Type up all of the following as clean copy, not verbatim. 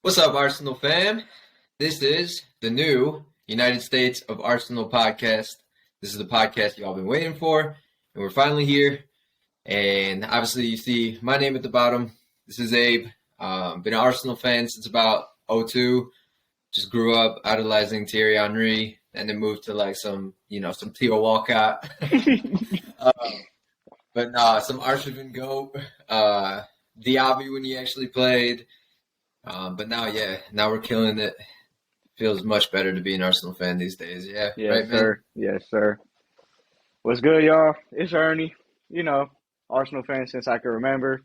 What's up, Arsenal fam? This is the new United States of Arsenal podcast. This is the podcast y'all been waiting for, and we're finally here. And obviously, you see my name at the bottom. This is Abe. Been an Arsenal fan since about '02. Just grew up idolizing Thierry Henry, and then moved to some Theo Walcott. uh, but nah, some Arshavin Goat, Diaby when he actually played. But now we're killing it. Feels much better to be an Arsenal fan these days. Yeah, Yes, right, man. sir. Yes, sir. What's good, y'all? It's Ernie. Arsenal fan since I can remember.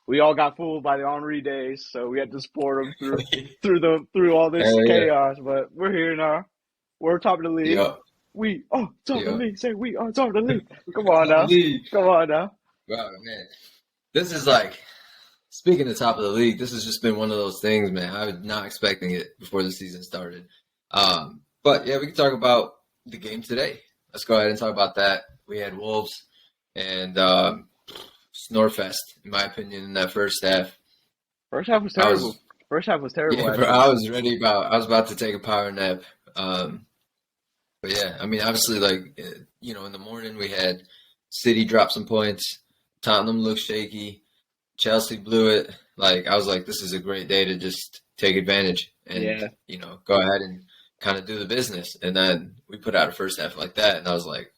We all got fooled by the Henri days, so we had to support him through all this Hell yeah. chaos. But we're here now. We're top of the league. Yup. We are top of the Yup. league. Say we are top of the league. Come on now. League. Come on now. Wow, man. This is like speaking of top of the league. This has just been one of those things, man. I was not expecting it before the season started. But yeah, we can talk about the game today. Let's go ahead and talk about that. We had Wolves and Snorefest, in my opinion, in that first half. First half was I terrible. was First half was terrible. Yeah, bro. Actually. I was about to take a power nap. But yeah, I mean, obviously, in the morning we had City drop some points. Tottenham looked shaky. Chelsea blew it. Like, I was like, this is a great day to just take advantage and, Yeah. go ahead and kind of do the business. And then we put out a first half like that. And I was like,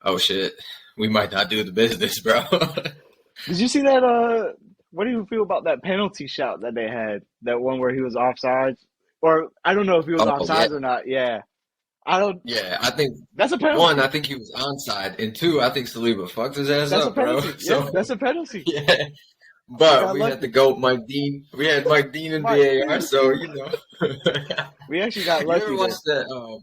oh shit, we might not do the business, bro. Did you see that? What do you feel about that penalty shot that they had? That one where he was offsides, or I don't know if he was Oh, yeah. offsides or not. Yeah, I don't. Yeah, I think, That's a penalty. one, I think he was onside. And two, I think Saliba fucked his ass That's a up, bro. penalty. So, Yeah, that's a penalty. yeah. He But got we had lucky. the GOAT, Mike Dean. We had Mike Dean in Mike VAR, Dean. so We actually got You ever lucky watch there. that?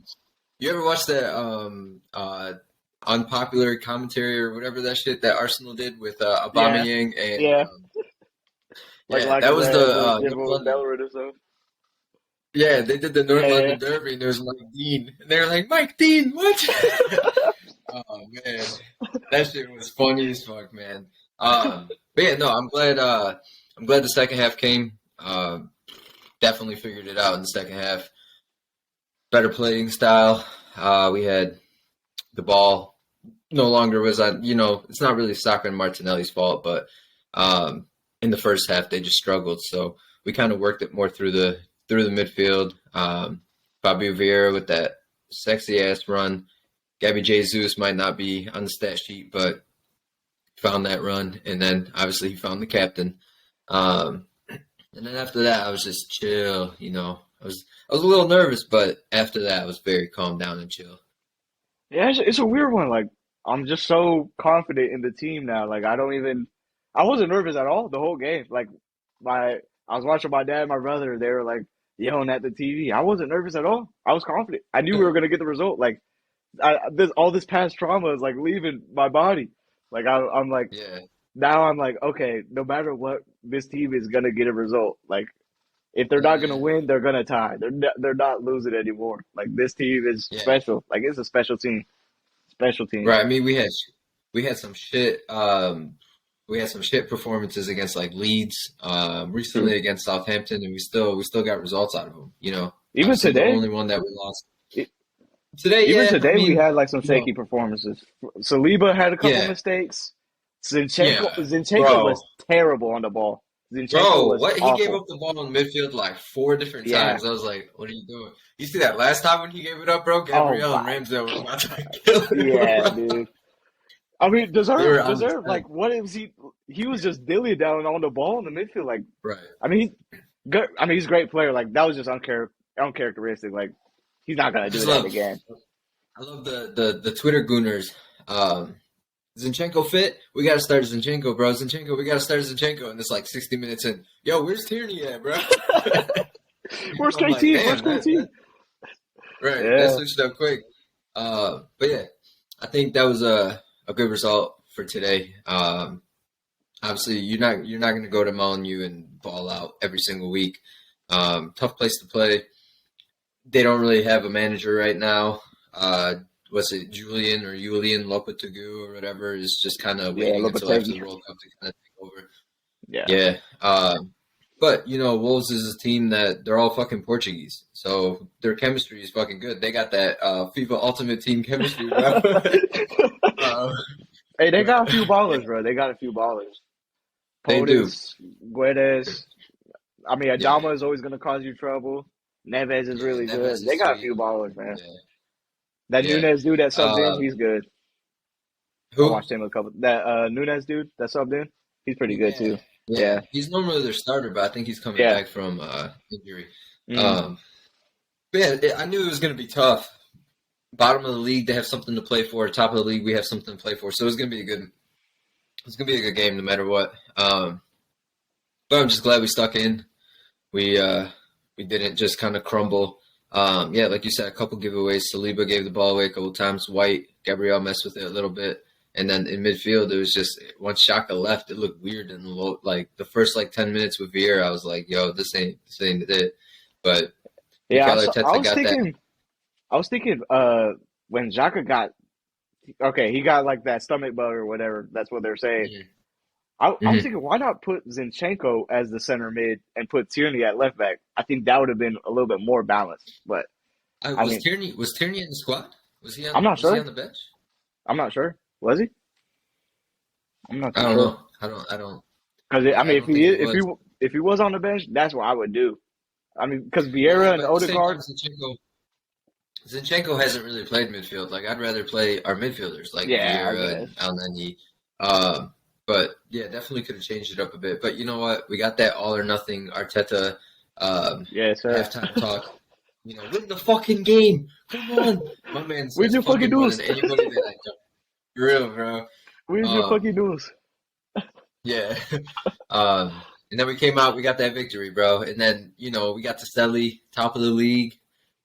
You ever watch that unpopular commentary or whatever that shit that Arsenal did with Yeah, Aubameyang and yeah. Like that was a the give him North a London. Bellerin or something. Yeah, they did the North Yeah, London Derby and there was Mike Dean, and they were like, Mike Dean, what? Oh man, that shit was funny as fuck, man. But yeah, no, I'm glad. I'm glad the second half came. Definitely figured it out in the second half. Better playing style. We had the ball. No longer was on. It's not really Saka and Martinelli's fault, but in the first half they just struggled. So we kind of worked it more through the midfield. Fabio Vieira with that sexy ass run. Gabby Jesus might not be on the stat sheet, but found that run, and then obviously he found the captain. And then after that, I was just chill. I was a little nervous, but after that, I was very calm down and chill. yeah. It's a weird one. Like I'm just so confident in the team now. Like I wasn't nervous at all the whole game. Like I was watching my dad and my brother. They were like yelling at the TV. I wasn't nervous at all. I was confident. I knew we were gonna get the result. Like all this past trauma is like leaving my body. Like I'm like Yeah, now I'm like okay, no matter what, this team is gonna get a result. Like if they're not gonna yeah, win, they're gonna tie. They're not losing anymore. Like this team is yeah. special. Like it's a special team. Special team. Right. I mean, we had some shit. We had some shit performances against like Leeds, True. recently against Southampton, and we still got results out of them. Even Obviously the today, only one that we lost e- today. even Yeah, I today we mean, had like some you know, shaky performances. Saliba had a couple yeah, mistakes. yeah, Zinchenko bro. was terrible on the ball. Zinchenko Bro, was what he gave up awful. the ball in midfield like four different Yeah. times. I was like, "What are you doing?" You see that last time when he gave it up, bro? Oh Gabriel and my. Ramsdale were about to kill him, Yeah, bro. dude. I mean, They were on his deserve. head. Like, what is he? He was just dilly down on the ball in the midfield. Like, Right. I mean, he's good. I mean, he's a great player. Like, that was just uncharacteristic. Like, he's not I gonna do just that love, again. I love the Twitter gooners. Zinchenko fit? We got to start Zinchenko, bro. Zinchenko, we got to start Zinchenko. And it's like 60 minutes in. Yo, where's Tierney at, bro? Where's I'm like, KT? Where's damn, KT? right. That Yeah. switched up quick. But yeah, I think that was a good result for today. Obviously, you're not going to go to Molineux and ball out every single week. Tough place to play. They don't really have a manager right now. What's it, Julian Lopetegui or whatever is just kind of Yeah, waiting until after the Lopetegui. World Cup to kind of take over. Yeah. Yeah. But Wolves is a team that they're all fucking Portuguese, so their chemistry is fucking good. They got that FIFA Ultimate Team chemistry, bro. Hey, they got a few ballers, bro. They got a few ballers. They do. POTUS, Guedes. I mean, Yeah. Adama is always going to cause you trouble. Neves is really Neves good. is They got a sweet. few ballers, man. Yeah. That Yeah. Nunes dude that subbed in, he's good. I Who? watched him a couple. That Nunes dude that subbed in, he's pretty good too. Yeah. He's normally their starter, but I think he's coming Yeah. back from injury. Mm. But yeah, I knew it was going to be tough. Bottom of the league, they have something to play for. Top of the league, we have something to play for. So it's going to be a good game no matter what. But I'm just glad we stuck in. We didn't just kind of crumble. Like you said, a couple giveaways. Saliba gave the ball away a couple times. White, Gabriel messed with it a little bit. And then in midfield, it was just once Xhaka left, it looked weird. And the first 10 minutes with Vieira, I was like, yo, this ain't it. But Yeah, Mikel Arteta I was thinking when Xhaka got he got like that stomach bug or whatever. That's what they're saying. Mhm. I was thinking, why not put Zinchenko as the center mid and put Tierney at left back? I think that would have been a little bit more balanced. But was Tierney in the squad? Was he on, I'm not was sure. he on the bench? I'm not sure. Was he? I'm not I sure. don't know. I don't. Because I don't think he if he was on the bench, that's what I would do. I mean, because Vieira and But at the same Odegaard, time, Zinchenko hasn't really played midfield. I'd rather play our midfielders like Yeah, I Vieira and guess. Al-Nani. But yeah, definitely could have changed it up a bit. But you know what? We got that all or nothing Arteta Yeah, sir. halftime talk. Win the fucking game. Come on. My man Where's says your fucking more news? than anybody that I know. For real, bro. Where's your fucking news? Yeah. And then we came out, we got that victory, bro. And then, we got to Selly, top of the league,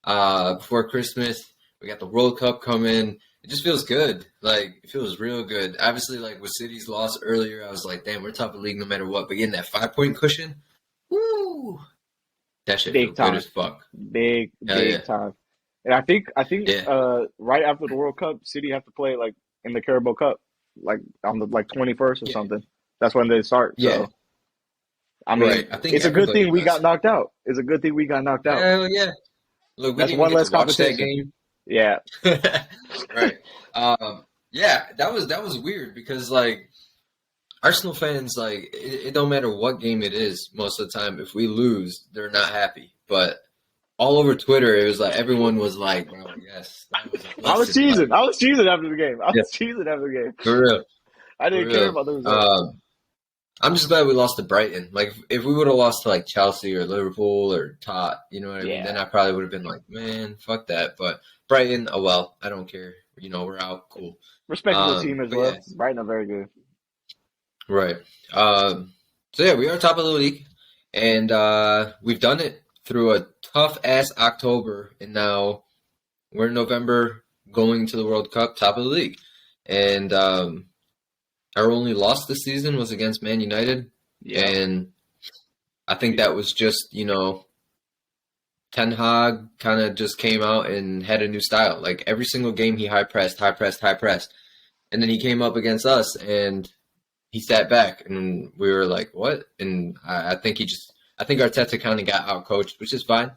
before Christmas. We got the World Cup coming. It just feels good. It feels real good. Obviously, with City's loss earlier, I was like, damn, we're top of the league no matter what. But getting that 5-point cushion, woo! That shit Big feels time. good as fuck. Big time. And I think right after the World Cup, City have to play in the Carabao Cup, on the 21st or something. That's when they start. Yeah. So I mean, Right. I think it's a good everybody thing we does. got knocked out. It's a good thing we got knocked out. Hell yeah. Look, we That's didn't one even get less to watch that competition. game. Yeah. Right. That was weird because Arsenal fans it don't matter what game it is most of the time. If we lose, they're not happy. But all over Twitter, it was everyone was like, "Bro, yes." That was a I was blessing. cheesing. I was cheesing after the game. Yeah. Cheesing after the game. For real. I didn't For care real. about the result. I'm just glad we lost to Brighton. If we would have lost to Chelsea or Liverpool or Tot, you know what I mean? Yeah. Then I probably would have been like, man, fuck that. But Brighton, oh well, I don't care. We're out. Cool. Respectable team as but well. yeah. Brighton are very good. Right. So yeah, we are top of the league, and we've done it through a tough ass October, and now we're in November going to the World Cup, top of the league, and our only loss this season was against Man United, and I think that was just Ten Hag kind of just came out and had a new style. Every single game, he high pressed, and then he came up against us and he sat back, and we were like, "What?" And I think Arteta kind of got out coached, which is fine.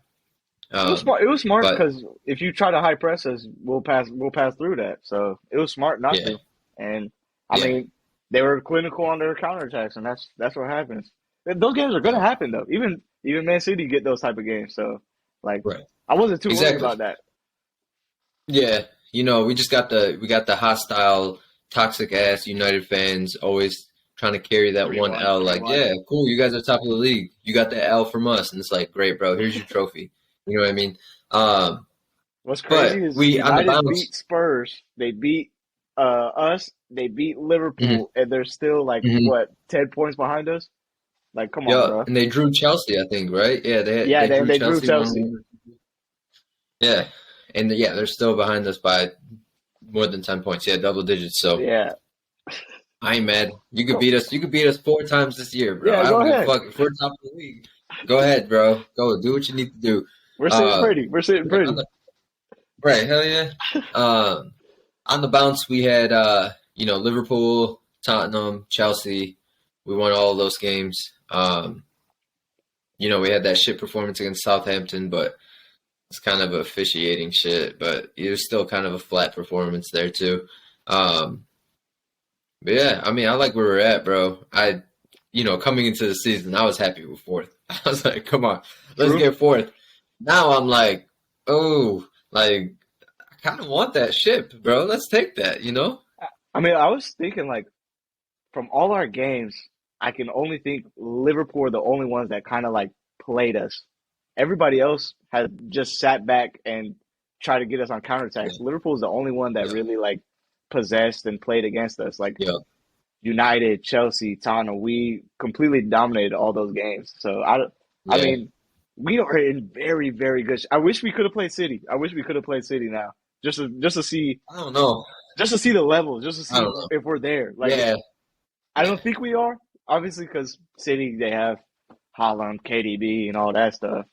It was smart but- because if you try to high press us, we'll pass through that. So it was smart not Yeah. to. And I mean, they were clinical on their counterattacks, and that's what happens. Those games are going to happen though. Even Man City get those type of games. So Right. I wasn't too worried Exactly. about that. Yeah, we just got the hostile, toxic ass United fans always trying to carry that 3-1, one L. 3-1. Yeah, cool, you guys are top of the league. You got that L from us, and it's great, bro. Here's your trophy. You know what I mean? What's crazy but is we on the United bounce. beat Spurs. They beat us. They beat Liverpool, and they're still 10 points behind us. Come on, bro. And they drew Chelsea, I think, right? Yeah, they drew Chelsea. 1-1. Yeah, and they're still behind us by more than 10 points. Yeah, double digits. So Yeah. I ain't mad. You could beat us. You could beat us 4 times this year, bro. Yeah, I don't go give a ahead. fuck. If we're top of the league, go ahead, bro. Go do what you need to do. We're sitting pretty. We're sitting pretty. Right, hell yeah. On the bounce, we had Liverpool, Tottenham, Chelsea. We won all of those games. we had that shit performance against Southampton, but it's kind of officiating shit. But it was still kind of a flat performance there too. Um, but yeah, I mean, I like where we're at, bro. Coming into the season, I was happy with fourth. I was like, come on, let's True. get fourth. Now I'm like, oh, like I kind of want that ship, bro. Let's take that. I mean, I was thinking like from all our games, I can only think Liverpool are the only ones that kind of like played us. Everybody else has just sat back and tried to get us on counterattacks. Yeah, Liverpool's the only one that yeah, really like possessed and played against us. Like yeah, United, Chelsea, Tottenham, we completely dominated all those games. So I yeah. mean, we are in very, very good. I wish we could have played City. I wish we could have played City now, just to see, I don't know. just to see the level, just to I see don't know. if we're there. Like Yeah, I yeah, don't think we are, obviously, because City they have Haaland, KDB, and all that stuff.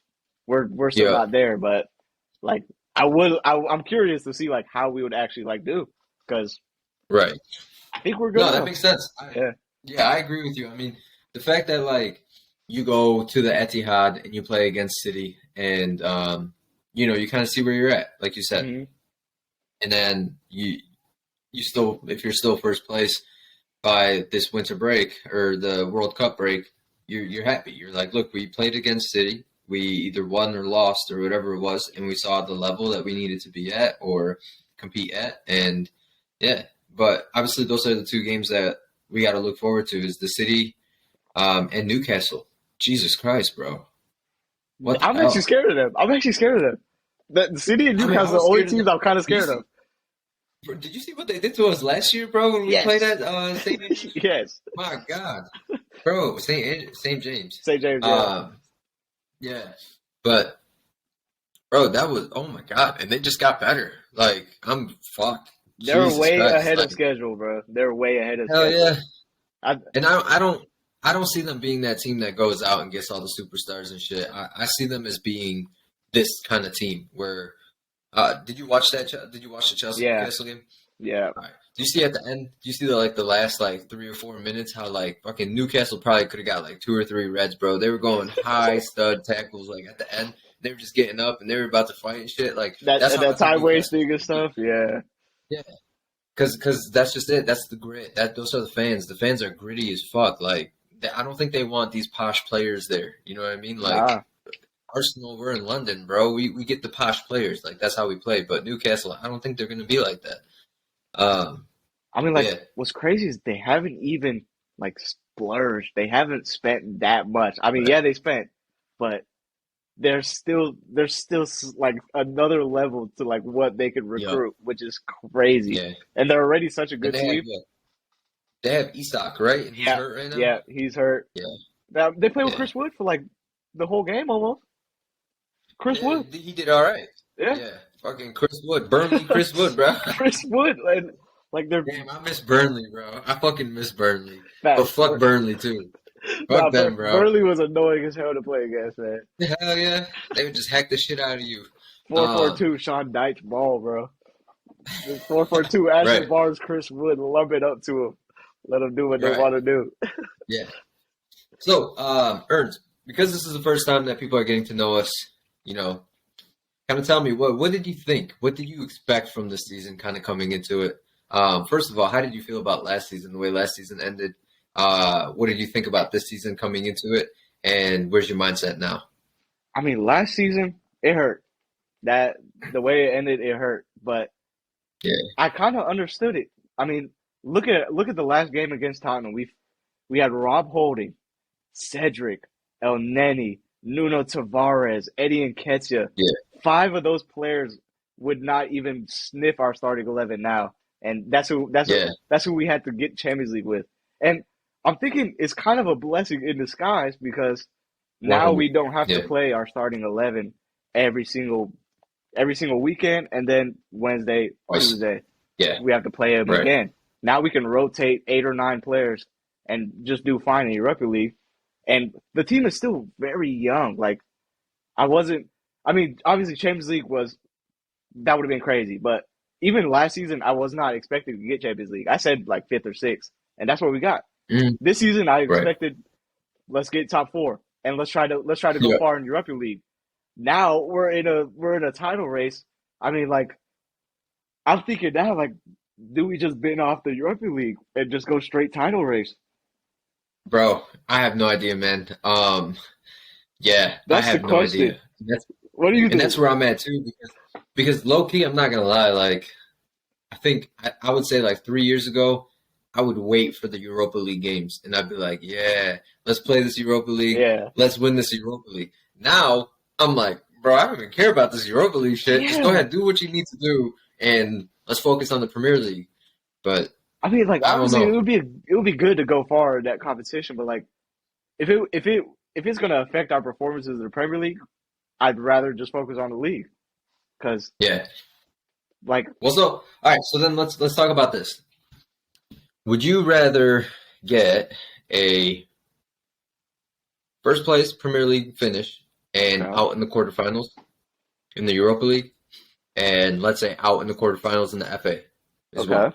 We're still yeah. not there, but like I'm curious to see like how we would actually like do because Right. I think we're good No, that enough. makes sense. Yeah, Yeah, I agree with you. I mean, the fact that like you go to the Etihad and you play against City, and you kind of see where you're at, like you said, hmm and then you still, if you're still first place by this winter break or the World Cup break, you're happy. You're like, look, we played against City. We either won or lost or whatever it was, and we saw the level that we needed to be at or compete at, and yeah. But obviously, those are the two games that we got to look forward to: is the City and Newcastle. Jesus Christ, bro! What the I'm actually hell? scared of them. I'm actually scared of them. The City and I mean, I Newcastle are was the only scared of teams them. I'm kind of Did you scared see? of. Bro, did you see what they did to us last year, bro? When we played Yes, at St. Andrews? yes. My God, bro, St. James. St. James, yeah. Um, yeah, but bro, that was, oh my God, and they just got better. Like I'm fucked. They're Jesus way Christ, ahead like of schedule, bro. They're way ahead of hell schedule. yeah. I And I don't see them being that team that goes out and gets all the superstars and shit. I see them as being this kind of team where did you watch that did you watch the Chelsea yeah, Newcastle game? yeah. All right. Do you see at the end? Do you see the last like 3 or 4 minutes how like fucking Newcastle probably could have got like 2 or 3 reds, bro. They were going high stud tackles like at the end. They were just getting up and they were about to fight and shit. Like That that's and how I that think time Newcastle wasting is and gonna be. stuff. Yeah, Yeah, because that's just it. That's the grit. Those are the fans. The fans are gritty as fuck. Like I don't think they want these posh players there. You know what I mean? Like nah. Arsenal, we're in London, bro. We get the posh players. Like that's how we play. But Newcastle, I don't think they're gonna be like that. Um, I mean, like, yeah, what's crazy is they haven't even like splurged. They haven't spent that much. I mean, right. yeah, they spent, but there's still like another level to like what they could Yeah, recruit, which is crazy. yeah. And they're already such a And good team. they have Isak, right? And he's Yeah, hurt right now. yeah, he's hurt. Yeah, Now, they play with yeah, Chris Wood for like the whole game almost. Chris yeah. Wood, He did all right. yeah, Yeah, fucking Chris Wood, Burnley, Chris Wood, bro. Chris Wood, and like they're Damn, I miss Burnley, bro. I fucking miss Burnley. But facts. fuck Burnley too. Nah, Fuck them, bro. Burnley was annoying as hell to play against, man. Hell yeah. They would just hack the shit out of you. Four four Um, two, Sean Dyche ball, bro. 4-4-2, Ashley right, Barnes, Chris Wood, lump it up to him. Let them do what they right. want to do. Yeah. So, Ernst, because this is the first time that people are getting to know us, you know, kind of tell me what did you think? What did you expect from this season kind of coming into it? First of all, how did you feel about last season, the way last season ended? What did you think about this season coming into it? And where's your mindset now? I mean, last season it hurt. That the way it ended, it hurt. But Yeah, I kind of understood it. I mean, look at the last game against Tottenham. We had Rob Holding, Cedric, El Neni, Nuno Tavares, Eddie Nketiah. yeah, Five of those players would not even sniff our starting 11 now, and yeah, that's who we had to get Champions League with. And I'm thinking it's kind of a blessing in disguise because now 100. we don't have to Yeah, play our starting 11 every single every single weekend, and then Wednesday, twice. Tuesday Yeah, we have to play them right. again. Now we can rotate 8 or 9 players and just do fine in Europa League. And the team is still very young. Like I wasn't. I mean, obviously Champions League was that would have been crazy, but even last season I was not expecting to get Champions League. I said like fifth or sixth, and that's what we got. Mm, This season I right. expected let's get top four. and let's try to go Yeah, far in Europa League. Now we're in a title race. I mean, like I'm thinking now, like, do we just bin off the Europa League and just go straight title race? bro. I have no idea, man. Yeah, I That's the have no question. idea. That's What do you and that's think? where I'm at too, because low key, I'm not gonna lie. Like, I think I would say like 3 years ago, I would wait for the Europa League games, and I'd be like, yeah, let's play this Europa League. Yeah, Let's win this Europa League. Now I'm like, bro, I don't even care about this Europa League shit. Just go yeah. ahead, do what you need to do, and let's focus on the Premier League. But I mean, like I don't obviously know. it would be good to go far in that competition, but like if it's gonna affect our performances in the Premier League, I'd rather just focus on the league because Yeah. like Well, so all right. So then let's talk about this. Would you rather get a first place Premier League finish and okay, out in the quarterfinals in the Europa League, and let's say out in the quarterfinals in the FA as okay. well,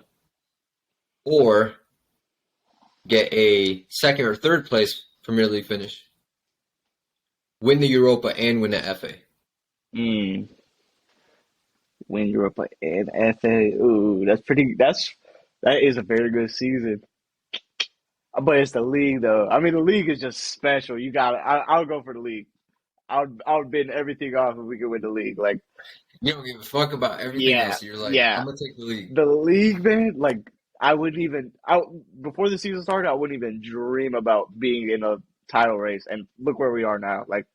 or get a second or third place Premier League finish, win the Europa and win the FA? Mm, win Europa and FA. Ooh, that is a very good season. But it's the league though. I mean, the league is just special. I would go for the league. I would bid everything off if we could win the league. Like, You don't give a fuck about everything yeah, else. You're like, yeah. I'm gonna take the league. The league, man. Like, I wouldn't even. Before the season started, I wouldn't even dream about being in a title race. And look where we are now. Like,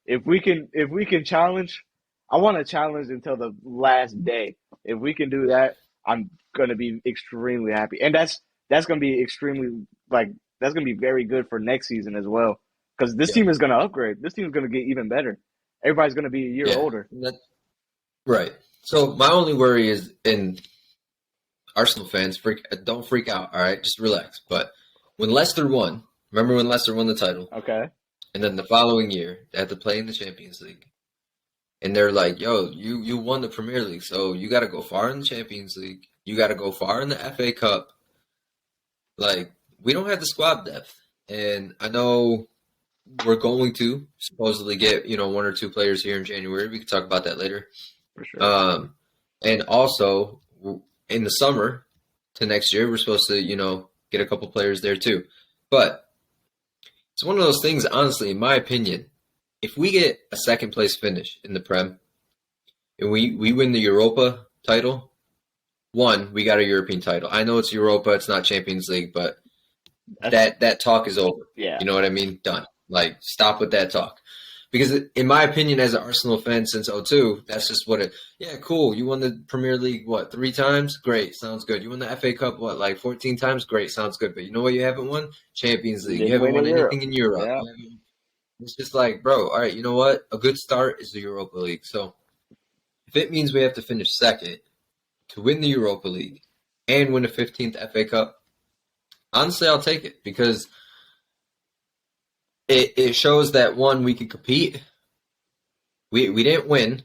if we can challenge, I want to challenge until the last day. If we can do that, I'm gonna be extremely happy. And that's gonna be extremely like that's gonna be very good for next season as well. Because this Yeah, team is gonna upgrade. This team is gonna get even better. Everybody's gonna be a year yeah, older. right. So my only worry is in Arsenal fans, don't freak out. All right, just relax. But when Leicester won, remember when Leicester won the title, Okay. and then the following year they had to play in the Champions League, and they're like, "Yo, you won the Premier League, so you got to go far in the Champions League. You got to go far in the FA Cup. Like, we don't have the squad depth, and I know we're going to supposedly get one or two players here in January. We can talk about that later. For sure. Um, and also in the summer to next year, we're supposed to get a couple players there too. But it's one of those things, honestly, in my opinion. If we get a second place finish in the Prem and we win the Europa title, one, we got a European title. I know it's Europa, it's not Champions League, but That's that talk is over. yeah. You know what I mean? Done. Like, stop with that talk. Because in my opinion, as an Arsenal fan since '02, that's just what it. Yeah, cool. You won the Premier League what 3 times? Great, sounds good. You won the FA Cup what like 14 times? Great, sounds good. But you know what? You haven't won Champions You League. You didn't haven't win won in Europe. anything in Europe. Yeah. It's just like, bro. All right, you know what? A good start is the Europa League. So if it means we have to finish second to win the Europa League and win a 15th FA Cup, honestly, I'll take it because it shows that one, we can compete. We didn't win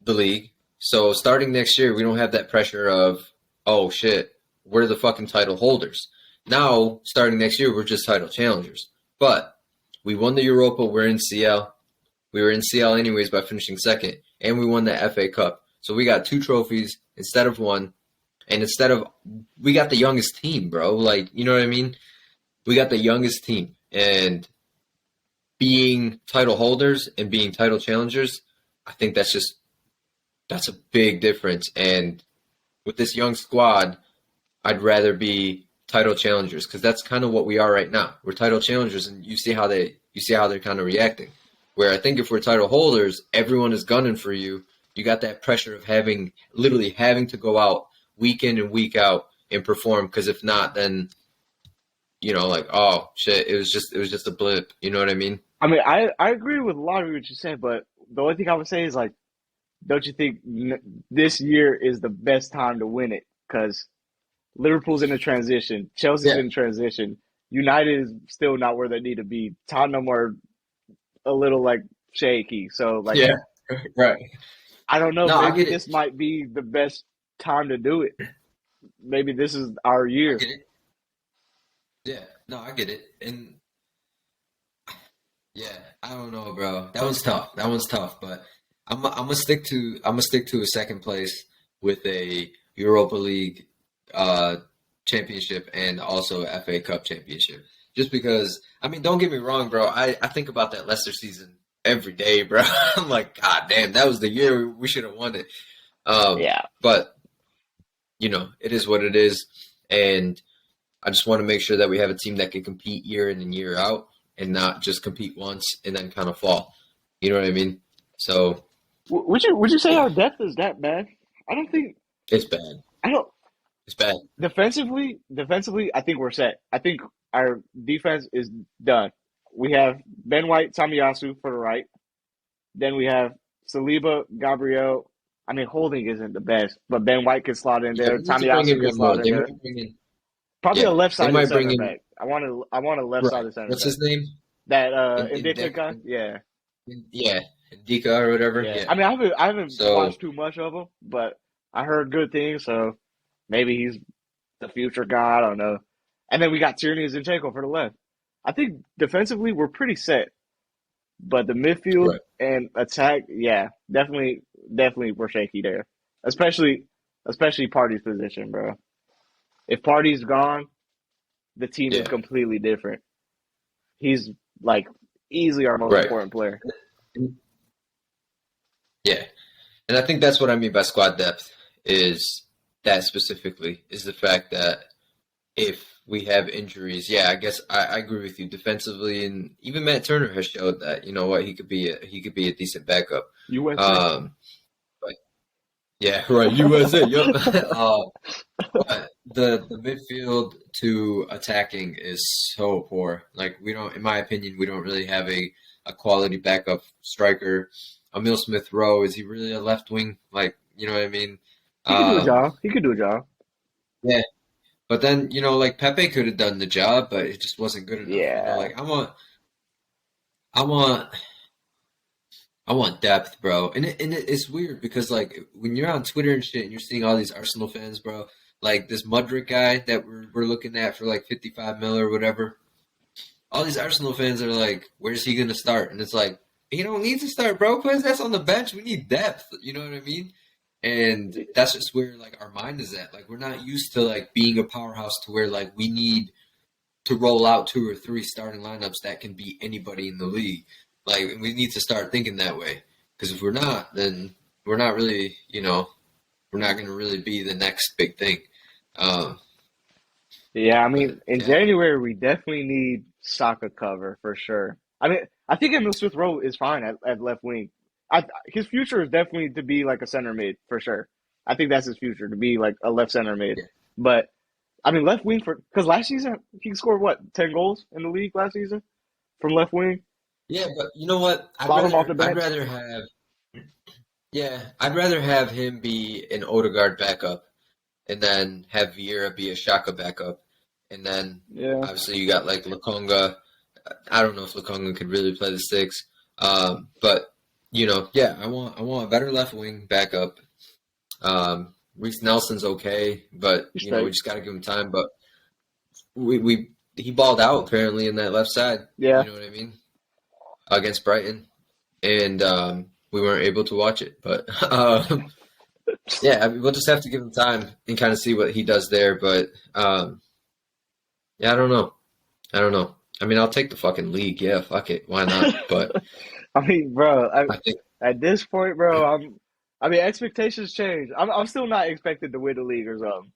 the league, so starting next year we don't have that pressure of, oh shit, we're the fucking title holders. Now starting next year we're just title challengers. But we won the Europa, we're in CL. We were in CL anyways by finishing second, and we won the FA Cup. So we got 2 trophies instead of one, and we got the youngest team, bro. Like, you know what I mean? We got the youngest team, and being title holders and being title challengers, I think that's a big difference. And with this young squad, I'd rather be title challengers because that's kind of what we are right now. We're title challengers, and you see how they're kind of reacting. Where I think if we're title holders, everyone is gunning for you. You got that pressure of literally having to go out week in and week out and perform. Because if not, then like, oh shit, it was just a blip. You know what I mean? I mean, I agree with a lot of what you said, but the only thing I would say is like, don't you think this year is the best time to win it? Because Liverpool's in a transition, Chelsea's Yeah, in transition, United is still not where they need to be. Tottenham are a little like shaky. So like, yeah, right. I don't know. No, I Maybe get it. this might be the best time to do it. Maybe this is our I year. get it. Yeah, no, I get it. And Yeah, I don't know, bro. That one's tough. That one's tough, but I'm gonna stick to a second place with a Europa League uh championship and also a FA Cup championship. Just because, I mean, don't get me wrong, bro. I think about that Leicester season every day, bro. I'm like, God damn, that was the year we should have won it. Yeah. But it is what it is, and I just want to make sure that we have a team that can compete year in and year out and not just compete once and then kind of fall. You know what I mean? So, Would you say yeah, our depth is that bad? I don't think it's bad. I don't It's bad. defensively I think we're set. I think our defense is done. We have Ben White, Tamiyasu for the right. Then we have Saliba, Gabriel. I mean, Holding isn't the best, but Ben White can slot in Yeah, there. we need to bring Tamiyasu in can one more. slot in They there. might bring in, Probably a yeah, they left-sided might bring center in, back. I want a right. left-sided center What's back. his name? That Dick, Indika guy. Yeah, yeah, Dika or whatever. yeah. Yeah. I mean, I haven't So, watched too much of him, but I heard good things. So maybe he's the future guy. I don't know. And then we got Tierney and Zinchenko for the left. I think defensively we're pretty set, but the midfield right. and attack, yeah, definitely we're shaky there. Especially Party's position, bro. If Party's gone, the team is Yeah, completely different. He's like easily our most right. important player. Yeah. And I think that's what I mean by squad depth is that specifically is the fact that if we have injuries, yeah, I guess I agree with you defensively, and even Matt Turner has showed that you know what he could be a decent backup. USA. Um, but yeah, right, USA, yep. But the midfield to attacking is so poor. Like we don't, in my opinion, we don't really have a quality backup striker. Emil Smith Rowe, is he really a left wing? Like you know what I mean? He could do a Um, job. He could do a job. yeah. But then, like Pepe could have done the job, but it just wasn't good enough. Yeah. Like I want, I want depth, bro. It's weird because like when you're on Twitter and shit, and you're seeing all these Arsenal fans, bro, like this Mudrick guy that we're looking at for like 55 mil or whatever. All these Arsenal fans are like, where's he gonna start? And it's like he don't need to start, bro, because that's on the bench. We need depth. You know what I mean? And that's just where like our mind is at. Like we're not used to like being a powerhouse to where like we need to roll out two or three starting lineups that can beat anybody in the league. Like we need to start thinking that way. Because if we're not, then we're not really, we're not going to really be the next big thing. Um, Yeah, I but mean, in yeah, January we definitely need Saka cover for sure. I mean, I think Emil Smith Rowe is fine at left wing. His future is definitely to be like a center mid for sure. I think that's his future to be like a left center mid. yeah, But I mean, left wing for because last season he scored what 10 goals in the league last season from left wing, yeah. But you know what? bottom off the I'd bench. rather have, yeah, I'd rather have him be an Odegaard backup, and then have Vieira be a Shaka backup, and then Yeah, obviously you got like Lakonga. I don't know if Lakonga could really play the six, but yeah, I want a better left wing backup. Reese Nelson's okay, but he's we straight. just got to give him time. But we he balled out apparently in that left side. You Yeah, know what I mean against Brighton, and we weren't able to watch it. But yeah, I mean, we'll just have to give him time and kind of see what he does there. But yeah, I don't know. I don't know. I mean, I'll take the fucking league. Yeah, fuck it. Why not? But I mean, bro, I think, at this point, bro, I mean, expectations change. I'm still not expected to win the league or something,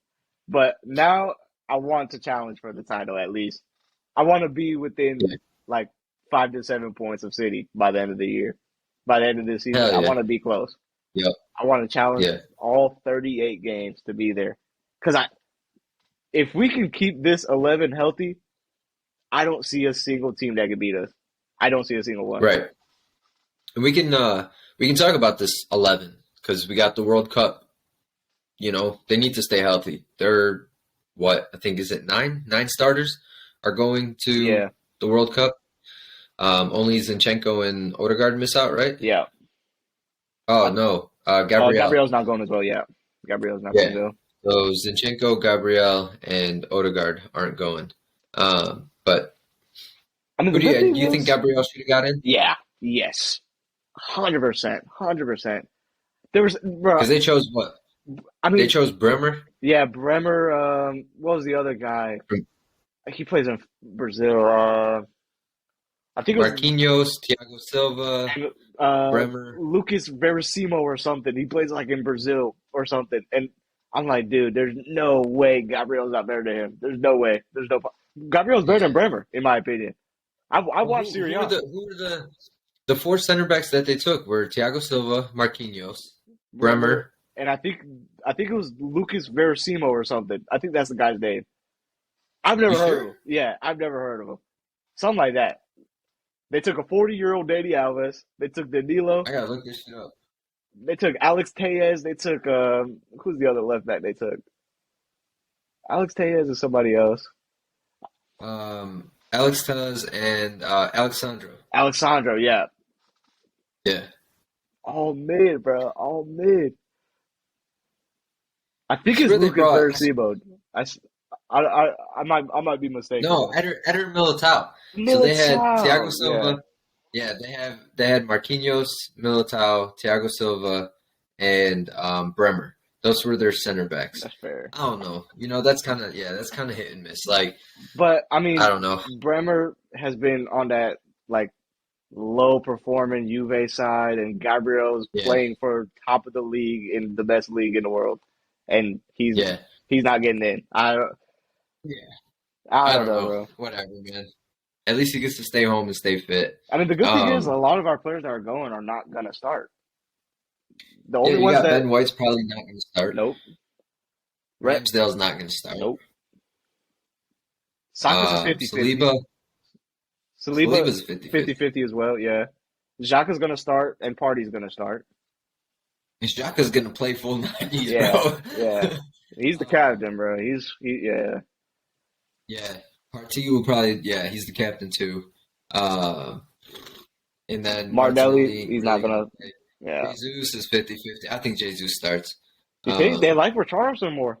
but now I want to challenge for the title at least. I want to be within yeah, like 5 to 7 points of City by the end of the year. By the end of this season, hell I yeah. want to be close. Yep. I want to challenge Yeah. all 38 games to be there. Because if we can keep this 11 healthy, I don't see a single team that can beat us. I don't see a single one. Right. And we can talk about this 11 because we got the World Cup. They need to stay healthy. They're what I think is it nine starters are going to Yeah, the World Cup. Only Zinchenko and Odegaard miss out, right? yeah. Oh no, Oh, Gabriel. Gabriel's not going as well. Yeah, Gabriel's not going Yeah. to go. So Zinchenko, Gabriel, and Odegaard aren't going. But I mean, Who the good do thing you think is, Gabriel should have got in? yeah, yes, 100%, 100%. There was, bro. Because they chose what? I They mean, chose Bremer, yeah, Bremer. What was the other guy? He plays in Brazil. I think it was Marquinhos, Thiago Silva, Bremer. Lucas Veracimo or something. He plays like in Brazil or something. And I'm like, dude, there's no way Gabriel's not better than him. There's no way. There's no. Gabriel's better than Yeah. Bremer, in my opinion. I Well, watched Serie A. who were the four center backs that they took were Thiago Silva, Marquinhos, Bremer, Bremer. and I think it was Lucas Veracimo or something. I think that's the guy's name. I've You never heard of sure? him. Yeah, I've never heard of him. Something like that. They took a 40-year-old Dani Alves. They took Danilo. I gotta look this shit up. They took Alex Tellez. They took who's the other left back they took? Alex Tellez is somebody else. Alex Tellez and Alexandro. Alexandro, yeah. Yeah. All mid, bro. All mid. I I think it's swear they Lucas brought. Veracimo. I, s- I might be mistaken No, though. Eder Militao. So they had Thiago Militao, yeah, Silva. Yeah, they had Marquinhos, Militao, Thiago Silva, and Bremer. Those were their center backs. that's fair. I don't know. That's kind of hit and miss. Like But I I mean, don't know. Bremer has been on that like low performing Juve side, and Gabriel's Yeah, playing for top of the league in the best league in the world, and he's yeah, he's not getting in. I yeah. I I don't don't know, know. bro. Whatever, man. At least he gets to stay home and stay fit. I mean, the good thing is a Um, lot of our players that are going are not gonna start. The yeah, only you ones got that Ben White's probably not going to start. nope, Rep, Ramsdale's not going to start. nope. Saka's a 50-50. Saliba, Saliba Saliba's 50-50. 50-50 as well, yeah. Xhaka's gonna start and Party's gonna start. And Xhaka's going to play full 90s, Yeah, bro. yeah. He's the Um, captain, bro. Yeah. yeah, Partey will probably, yeah, he's the captain too. Uh, and then Martinelli, Martinelli he's not really going to gonna. play. Yeah. Jesus is 50-50. I think Jesus starts. You think they Um, like Richarlison more?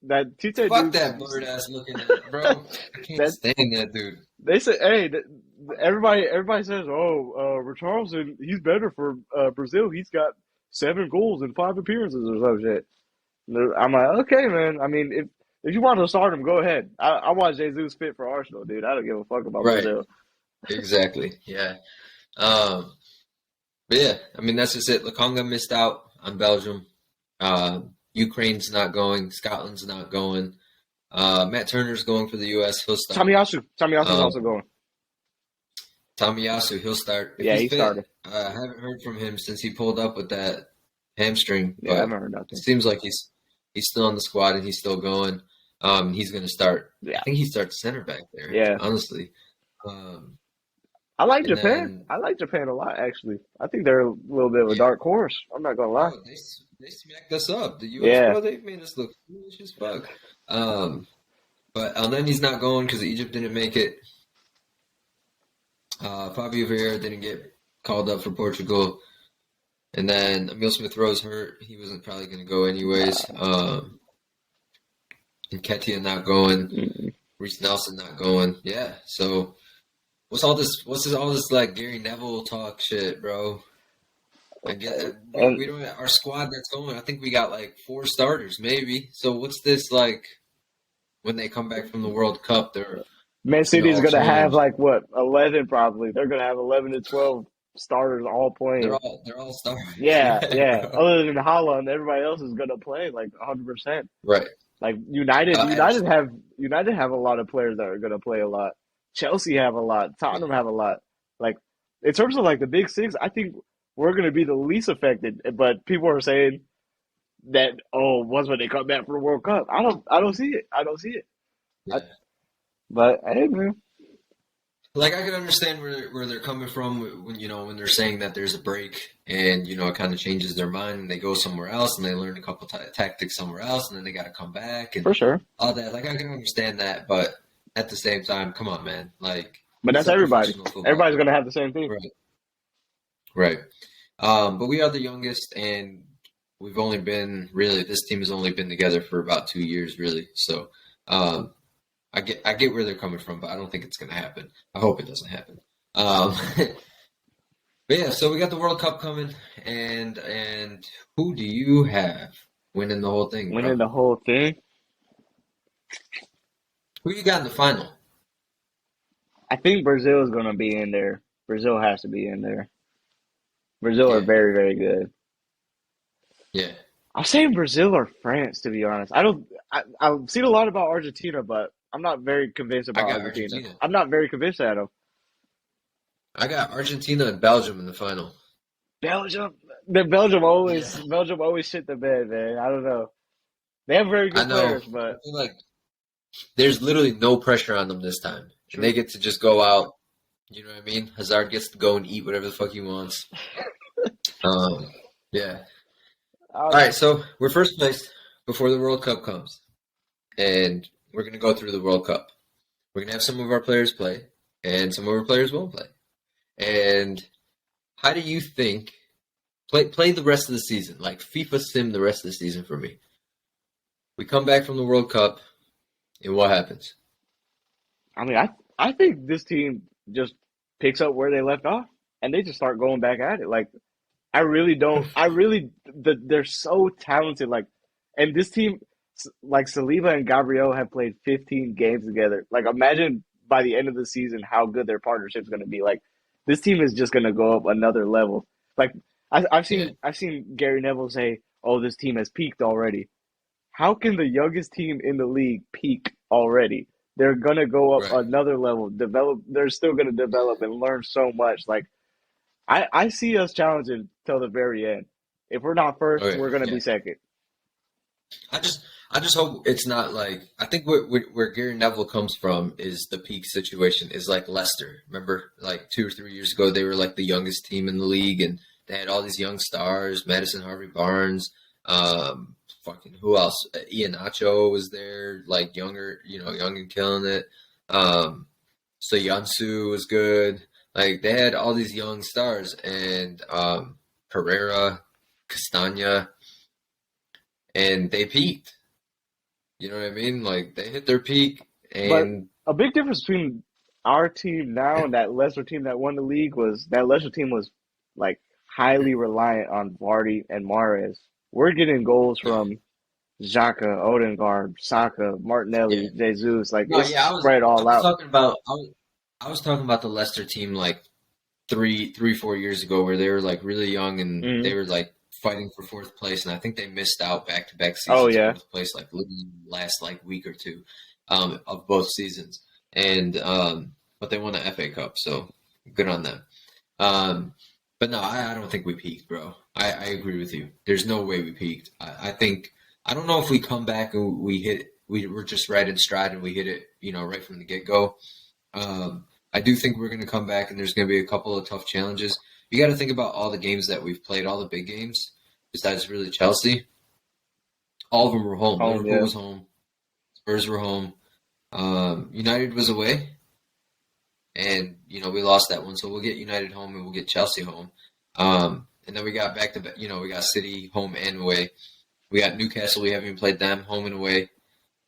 That Tite fuck dude. that blurred ass looking at bro. I can't That stand that dude. they say, hey, everybody says, oh, Richarlison, he's better for Brazil. He's got 7 goals and 5 appearances or some shit. I'm like, okay, man. I mean, if you want to start him, go ahead. I want Jesus fit for Arsenal, dude. I don't give a fuck about Right. Brazil. Exactly. Yeah. Um, but yeah, I mean that's just it. Lukonga missed out on Belgium. Ukraine's not going. Scotland's not going. Matt Turner's going for the U.S. He'll start. Tomiyasu's Um, also going. Tomiyasu, he'll start if Yeah, he's he fit. started. I haven't heard from him since he pulled up with that hamstring, Yeah, I but haven't heard it nothing. seems like he's still on the squad and he's still going. He's going to start. Yeah, I think he starts center back there. yeah. Honestly. Um, I like and Japan. then I like Japan a lot, actually. I think they're a little bit of a yeah, dark horse. I'm not gonna lie. bro, they smacked us up. The U.S. Yeah, bro, they made us look foolish as fuck. But Elneny's not going because Egypt didn't make it. Fabio Vieira didn't get called up for Portugal. And then Emil Smith Rowe's hurt. He wasn't probably going to go anyways. And Ketia not going. Mm. Reece Nelson not going. Yeah. So what's all this? All this like Gary Neville talk shit, bro? I get and we don't our squad that's going. I think we got like 4 starters maybe. So what's this like when they come back from the World Cup? They're Man gonna City's all gonna have change. like what 11 probably. They're gonna have 11 to 12 starters all playing. They're all starters. Yeah, Yeah, yeah. bro. Other than Holland, everybody else is gonna play like 100%. Right. Like United, Anderson. United have a lot of players that are gonna play a lot. Chelsea have a lot. Tottenham have a lot. Like in terms of like the big six, I think we're gonna be the least affected. But people are saying that once when they come back for the World Cup, I don't see it. I don't see it. I, Yeah. but hey, man, Like I can understand where they're coming from when they're saying that there's a break and it kind of changes their mind and they go somewhere else and they learn a couple tactics somewhere else and then they got to come back and for sure. all that. Like I can understand that, but at the same time, come on, man. Like But it's that's a everybody. professional football Everybody's game, gonna have the same thing. right? Right. But we are the youngest, and we've only been this team has only been together for about 2 years, really. So, um, I get where they're coming from, but I don't think it's gonna happen. I hope it doesn't happen. Um, but yeah, so we got the World Cup coming, and who do you have winning the whole thing, Winning bro? the whole thing. Who you got in the final? I think Brazil is going to be in there. Brazil has to be in there. Brazil are Yeah, very, very good. yeah. I'm saying Brazil or France, to be honest. I've seen a lot about Argentina, but I'm not very convinced I about got Argentina. Argentina. I'm not very convinced at them. I got Argentina and Belgium in the final. Belgium, the Belgium always, Yeah, Belgium always shit the bed, man. I don't know. They have very I good know. players, I but feel like there's literally no pressure on them this time, and they true. get to just go out. You know what I mean? Hazard gets to go and eat whatever the fuck he wants. Um, yeah. All Um, right, so we're first place before the World Cup comes, and we're gonna go through the World Cup. We're gonna have some of our players play, and some of our players won't play. And how do you think play the rest of the season? Like FIFA sim the rest of the season for me. We come back from the World Cup, and what happens? I mean, I think this team just picks up where they left off, and they just start going back at it. Like I really don't. They're so talented. Like, and this team, like Saliba and Gabriel have played 15 games together. Like, imagine by the end of the season how good their partnership's going to be. Like, this team is just going to go up another level. Like, Yeah, I've seen Gary Neville say, "Oh, this team has peaked already." How can the youngest team in the league peak already? They're gonna go up right. another level, develop. They're still gonna develop and learn so much. Like I see us challenging till the very end. If we're not first, Okay, we're gonna yeah. be second. I just I just hope it's not like I think where Gary Neville comes from is the peak situation is like Leicester. Remember, like 2 or 3 years ago, they were like the youngest team in the league, and they had all these young stars: Madison Harvey Barnes, fucking who else? Ian Nacho was there, like younger, young and killing it. So Yansu was good. Like they had all these young stars, and Pereira, Castagna, and they peaked. You know what I mean? Like they hit their peak, But and a big difference between our team now and that Leicester team that won the league was that Leicester team was like highly reliant on Vardy and Mahrez. We're getting goals yeah, from Xhaka, Odegaard, Saka, yeah. Martinelli, Jesus. Like No, it's yeah. spread I all was out. talking about I was talking about the Leicester team like 4 years ago, where they were like really young and they Hmm. were like fighting for fourth place, and I think they missed out back to back Oh seasons yeah, fourth place, like literally last like week or two, of both seasons, and but they won the FA Cup, so good on them. Um, but no, I don't think we peaked, bro. I agree with you. There's no way we peaked. I think I don't know if we come back and we were just right in stride and we hit it, right from the get go. I do think we're going to come back and there's going to be a couple of tough challenges. You got to think about all the games that we've played, all the big games, besides really Chelsea. All of them were home. home, Liverpool yeah. was home. Spurs were home. United was away, and we lost that one. So we'll get United home and we'll get Chelsea home. And then we got back to we got City home and away. We got Newcastle. We haven't even played them home and away.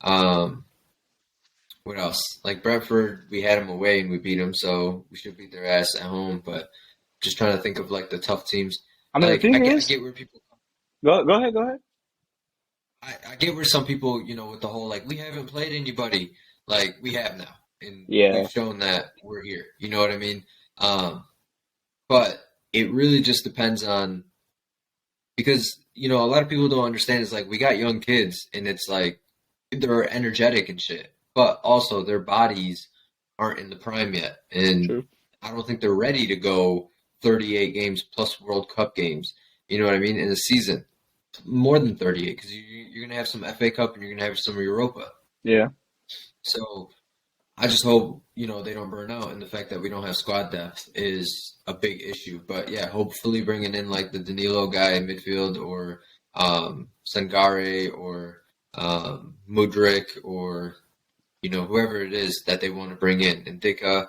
Um, what else? Like Brentford, we had them away and we beat them, so we should beat their ass at home. But just trying to think of like the tough teams. I mean, the Like I thing get, I is, get where people, go ahead. I get where some people, with the whole like we haven't played anybody. Like we have now, and Yeah, we've shown that we're here. You know what I mean? Um, but it really just depends on because a lot of people don't understand. It's like we got young kids, and it's like they're energetic and shit, but also their bodies aren't in the prime yet, and true. I don't think they're ready to go 38 games plus World Cup games. You know what I mean? In a season, more than 38, because you're gonna have some FA Cup and you're gonna have some Europa. Yeah. So I just hope they don't burn out, and the fact that we don't have squad depth is a big issue. But yeah, hopefully bringing in like the Danilo guy in midfield, or Sangare, or Mudrik, or whoever it is that they want to bring in, and Dika.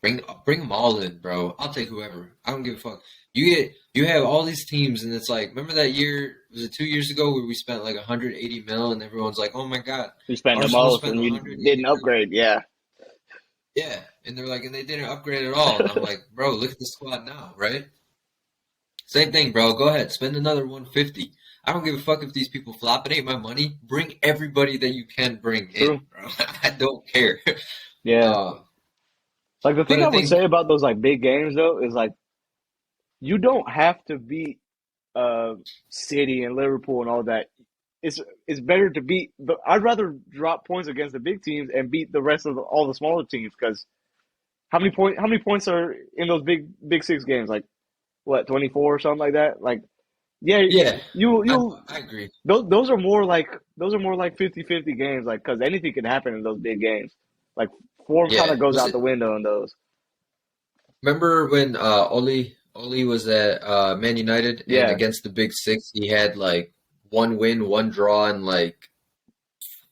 Bring them all in, bro. I'll take whoever. I don't give a fuck. You have all these teams, and it's like, remember that year? Was it 2 years ago where we spent like 180 mil, and everyone's like, oh my god, You spent the Arsenal most spent and you 180 didn't mil. upgrade. Yeah, Yeah, and they're like, and they didn't upgrade at all, and I'm like, bro, look at the squad now, right? Same thing, bro. Go ahead, spend another 150. I don't give a fuck if these people flop. It ain't my money. Bring everybody that you can bring in, true. bro. I don't care. Yeah. Um, Like the but thing I I would think, say about those like big games though is like you don't have to beat uh City and Liverpool and all that. It's better to beat the. I'd rather drop points against the big teams and beat the rest of all the smaller teams because how many points are in those big six games? Like what 24 or something like that? Like yeah, yeah, I, you I agree. those are more like 50-50 games like because anything can happen in those big games. Like form kind Yeah, of goes was out it? the window in those. Remember when Oli was at Man United and Yeah, against the Big Six, he had like one win, one draw, and like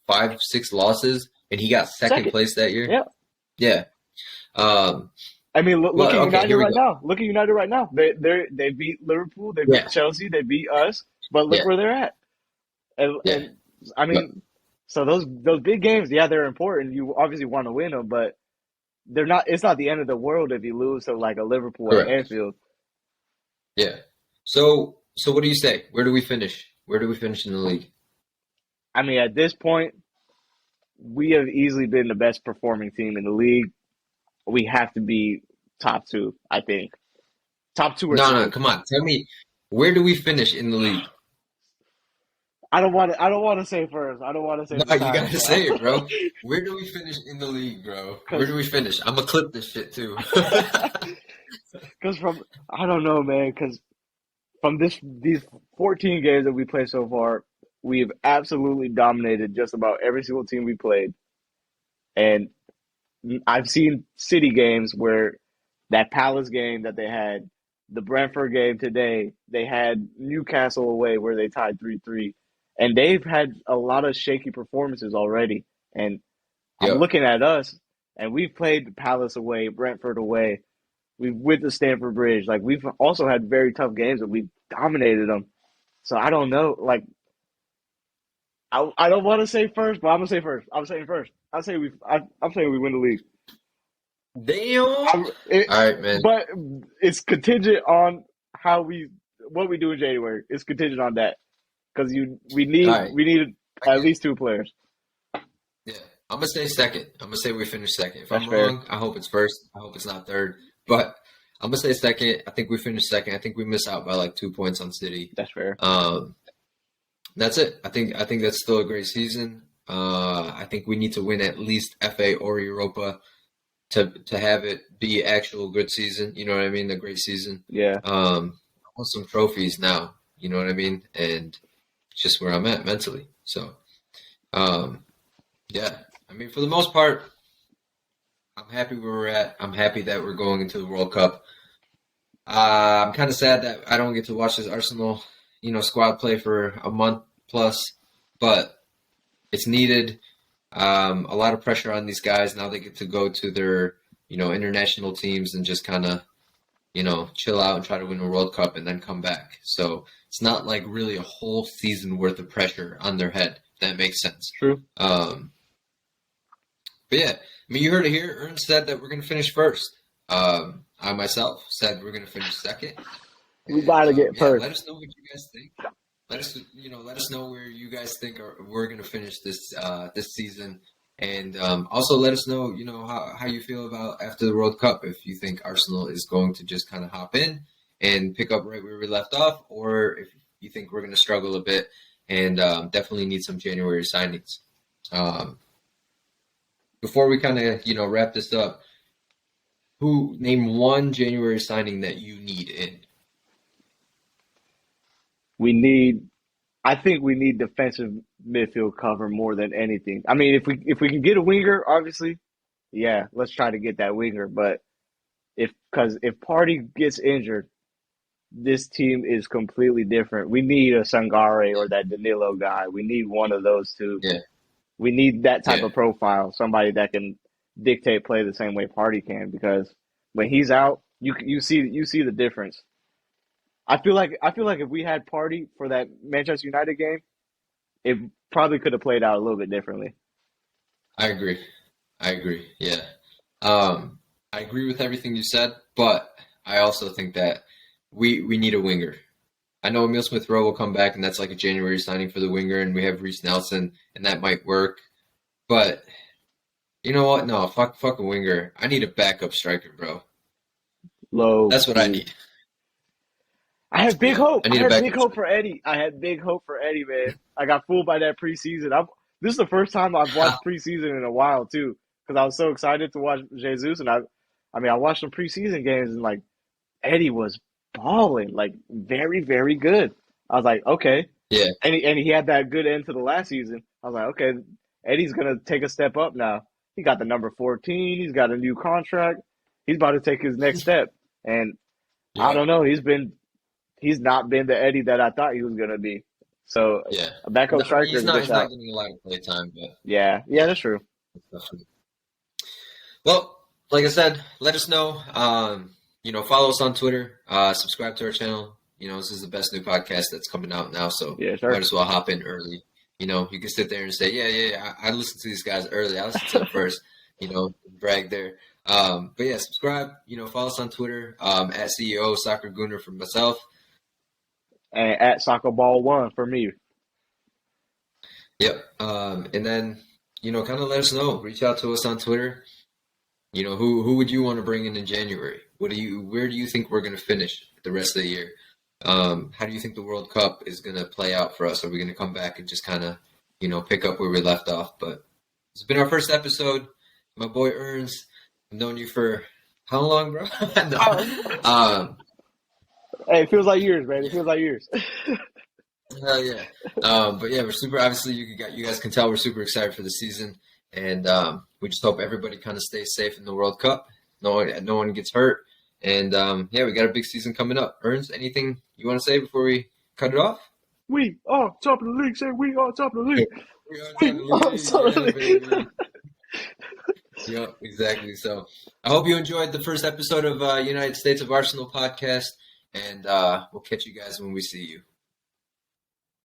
five, six losses, and he got second second. place that year. Yeah. Yeah. Um, I mean, look at well, okay, United here we right go. now. Look at United right now. They beat Liverpool, they beat Yeah, Chelsea, they beat us, but look yeah, where they're at. yeah. And I But mean, so those big games, yeah, they're important. You obviously want to win them, but they're not. It's not the end of the world if you lose to like a Liverpool at correct. Anfield. Yeah. So what do you say? Where do we finish? Where do we finish in the league? I mean, at this point, we have easily been the best performing team in the league. We have to be top two, I think, top two or No, no, three. come on. Tell me, where do we finish in the league? I don't want to. I don't want to say first. I don't want to say the No, you title, gotta bro. say it, bro. Where do we finish in the league, bro? Where Because do we finish? I'm gonna clip this shit too. Because from I don't know, man. Because from these 14 games that we played so far, we've absolutely dominated just about every single team we played. And I've seen City games where that Palace game that they had, the Brentford game today, they had Newcastle away where they tied 3-3, and they've had a lot of shaky performances already. And I'm Yep. looking at us, and we've played Palace away, Brentford away. We've with the Stamford Bridge. Like we've also had very tough games, and we've dominated them. So I don't know. Like I don't want to say first, but I'm gonna say first. I'm saying first. I'm saying we win the league. Damn. All I'm, it, right, man. but it's contingent on how we what we do in January. It's contingent on that because you All right. we need I at get it. least two players. Yeah. I'm gonna say second. I'm gonna say we finish second. If That's I'm fair. wrong, I hope it's first. I hope it's not third. But I'm gonna say second. I think we finish second. I think we miss out by like 2 points on City. That's fair. Um, that's it. I think that's still a great season. I think we need to win at least FA or Europa to have it be actual good season. You know what I mean? A great season. Yeah. I want some trophies now. You know what I mean? And it's just where I'm at mentally. So, um, yeah. I mean, for the most part, I'm happy where we're at. I'm happy that we're going into the World Cup. I'm kind of sad that I don't get to watch this Arsenal, squad play for a month plus, but it's needed. A lot of pressure on these guys. Now they get to go to their, international teams and just kind of, chill out and try to win a World Cup and then come back. So it's not like really a whole season worth of pressure on their head. If that makes sense. True. But yeah, I mean, you heard it here. Ernst said that we're going to finish first. I myself said we're going to finish second. We And gotta get yeah, first. let us know what you guys think. Let us know where you guys think we're going to finish this season, and also let us know, how you feel about after the World Cup. If you think Arsenal is going to just kind of hop in and pick up right where we left off, or if you think we're going to struggle a bit and definitely need some January signings. Um, Before we kind of wrap this up, who name one January signing that you need in? We need. I think we need defensive midfield cover more than anything. I mean, if we can get a winger, obviously, yeah, let's try to get that winger. But if Party gets injured, this team is completely different. We need a Sangare or that Danilo guy. We need one of those two. Yeah, We need that type yeah, of profile, somebody that can dictate play the same way Party can because when he's out, you see the difference. I feel like if we had Party for that Manchester United game, it probably could have played out a little bit differently. I agree. I agree. Yeah. I agree with everything you said, but I also think that we need a winger. I know Emil Smith Rowe will come back, and that's like a January signing for the winger, and we have Reece Nelson, and that might work. But you know what? No, fuck a winger. I need a backup striker, bro. Low That's what I key. need. I had big Yeah, hope. I I need a had big backup hope striker. for Eddie. I had big hope for Eddie, man. I got fooled by that preseason. This is the first time I've watched preseason in a while too, because I was so excited to watch Jesus, and I mean, I watched some preseason games, and like Eddie was balling, like very, very good. I was like, okay, Yeah, and he had that good end to the last season. I was like, okay, Eddie's gonna take a step up now. He got the number 14. He's got a new contract. He's about to take his next step, and I yeah, don't know. He's not been the Eddie that I thought he was gonna be. So yeah. a backup No, I mean, striker is a good he's not shout. getting a lot of play time, but Yeah, yeah, that's true. well, like I said, let us know. Follow us on Twitter. Subscribe to our channel. This is the best new podcast that's coming out now, so Yeah, might sure. as well hop in early. You can sit there and say, yeah, I listened to these guys early. I listened to them first. Brag there. But yeah, subscribe. Follow us on Twitter. At CEO Soccer Gooner for myself. And at soccer ball one for me. Yep. And then kind of let us know. Reach out to us on Twitter. Who would you want to bring in January? Where do you think we're going to finish the rest of the year? How do you think the World Cup is going to play out for us? Are we going to come back and just kind of, pick up where we left off? But it's been our first episode. My boy Ernst, I've known you for how long, bro? No. Oh, Um, hey, it feels like years, man. It feels like years. Hell yeah. But yeah, we're super. Obviously, you guys can tell we're super excited for the season, and we just hope everybody kind of stays safe in the World Cup. No one gets hurt, and yeah, we got a big season coming up. Ernst, anything you want to say before we cut it off? We are top of the league. Say we are top of the league. We are We are top of the yeah, league. baby. Yep, exactly. So I hope you enjoyed the first episode of United States of Arsenal podcast, and we'll catch you guys when we see you.